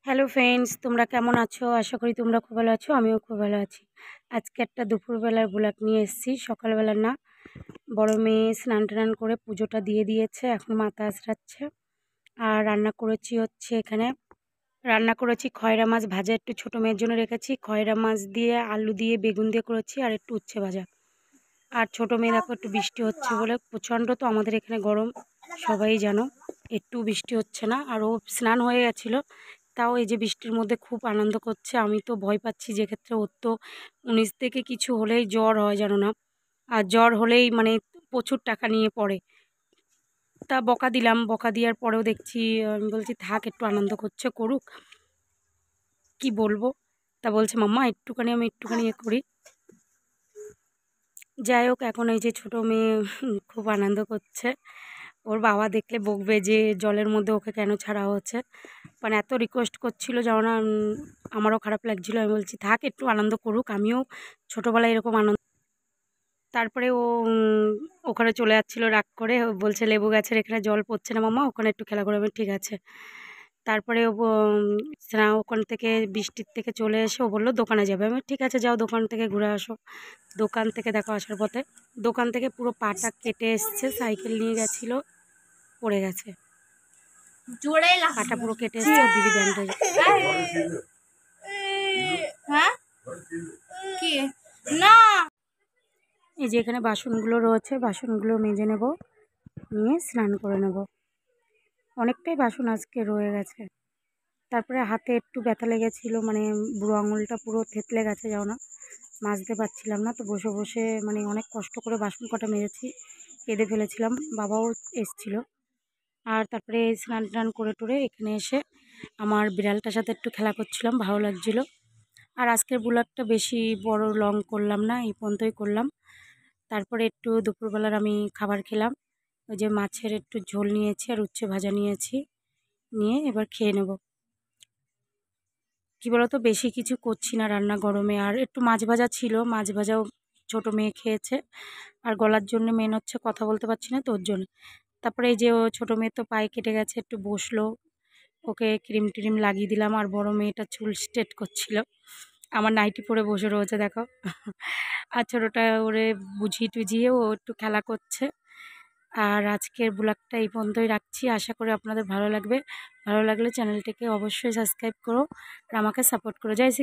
Hello friends, তোমরা কেমন আছো? আশা করি তোমরা খুব ভালো আছো। আমিও খুব ভালো আছি। আজকে একটা দুপুরবেলার ব্লগ নিয়ে এসেছি। সকালবেলা না, বড় মেয়ে স্নান টান করে পুজোটা দিয়ে দিয়েছে, এখন মাথা আঁচড়াচ্ছে। আর রান্না করেছি খয়রা মাছ ভাজা, একটু ছোটো মেয়ের জন্য রেখেছি। খয়রা মাছ দিয়ে আলু দিয়ে বেগুন দিয়ে করেছি, আর একটু উচ্ছে ভাজা। আর ছোটো মেয়ে দেখো, একটু বৃষ্টি হচ্ছে বলে, প্রচণ্ড তো আমাদের এখানে গরম, সবাই জানো। একটু বৃষ্টি হচ্ছে না, আর ও স্নান হয়ে গেছিলো, তাও এই যে বৃষ্টির মধ্যে খুব আনন্দ করছে। আমি তো ভয় পাচ্ছি, যে ক্ষেত্রে ওর তো 19 থেকে কিছু হলেই জ্বর হয়, জানো না। আর জ্বর হলেই মানে প্রচুর টাকা নিয়ে পড়ে। তা বকা দিলাম, বকা দেওয়ার পরেও দেখছি, আমি বলছি থাক, একটু আনন্দ করছে, করুক, কি বলবো। তা বলছে মাম্মা একটুখানি, আমি একটুখানি করি। যাই হোক, এখন এই যে ছোটো মেয়ে খুব আনন্দ করছে। ওর বাবা দেখলে বকবে যে জলের মধ্যে ওকে কেন ছাড়া হচ্ছে। মানে এত রিকোয়েস্ট করছিল, যেন না আমারও খারাপ লাগছিলো। আমি বলছি থাক, একটু আনন্দ করুক, আমিও ছোটোবেলায় এরকম আনন্দ। তারপরে ও ওখানে চলে যাচ্ছিলো রাগ করে, ও বলছে লেবু গাছের এখানে জল পড়ছে না মামা, ওখানে একটু খেলা করে। আমি ঠিক আছে। তারপরে ও ওখান থেকে বৃষ্টির থেকে চলে এসে ও বললো দোকানে যাবে। আমি ঠিক আছে, যাও দোকান থেকে ঘুরে আসো। দোকান থেকে দেখো আসার পথে, দোকান থেকে পুরো পাটা কেটে এসছে, সাইকেল নিয়ে গেছিলো, পড়ে গেছে, পাটা পুরো কেটে এসছে। ওর দিদি ব্যান্ডেজ। হ্যাঁ কি না, এই যে এখানে বাসনগুলো রয়েছে, বাসনগুলো মেজে নেব, নিয়ে স্নান করে নেব। অনেকটাই বাসন আজকে রয়ে গেছে। তারপরে হাতে একটু ব্যথা লেগেছিলো, মানে বুড়ো আঙুলটা পুরো থেতলে গেছে, যাও না, মাজতে পারছিলাম না। তো বসে বসে মানে অনেক কষ্ট করে বাসন কটা মেজেছি, কেঁদে ফেলেছিলাম। বাবাও এসছিলো। আর তারপরে স্নান টান করে টরে এখানে এসে আমার বিড়ালটার সাথে একটু খেলা করছিলাম, ভালো লাগছিলো। আর আজকের ব্লগটা বেশি বড় লং করলাম না, এই পর্যন্তই করলাম। তারপরে একটু দুপুরবেলার আমি খাবার খেলাম। ওই যে মাছের একটু ঝোল নিয়েছি, আর উচ্ছে ভাজা নিয়েছি, নিয়ে এবার খেয়ে নেব। কী বলতো, বেশি কিছু করছি না রান্না গরমে। আর একটু মাছ ভাজা ছিল, মাছ ভাজাও ছোটো মেয়ে খেয়েছে। আর গলার জন্য মেন হচ্ছে, কথা বলতে পারছি না তো, ওর জন্য। তারপরে এই যে ও ছোটো মেয়ে তো পায়ে কেটে গেছে, একটু বসলো, ওকে ক্রিম ট্রিম লাগিয়ে দিলাম। আর বড় মেয়েটা চুল স্ট্রেট করছিল, আমার নাইটি পরে বসে রয়েছে দেখো। আর ছোটোটা ওরে বুঝিয়ে টুঝিয়ে ও একটু খেলা করছে। আর আজকের ব্লগটা এই পর্যন্তই রাখছি। আশা করি আপনাদের ভালো লাগবে। ভালো লাগলে চ্যানেলটিকে অবশ্যই সাবস্ক্রাইব করো, আর আমাকে সাপোর্ট করো। জয় শ্রী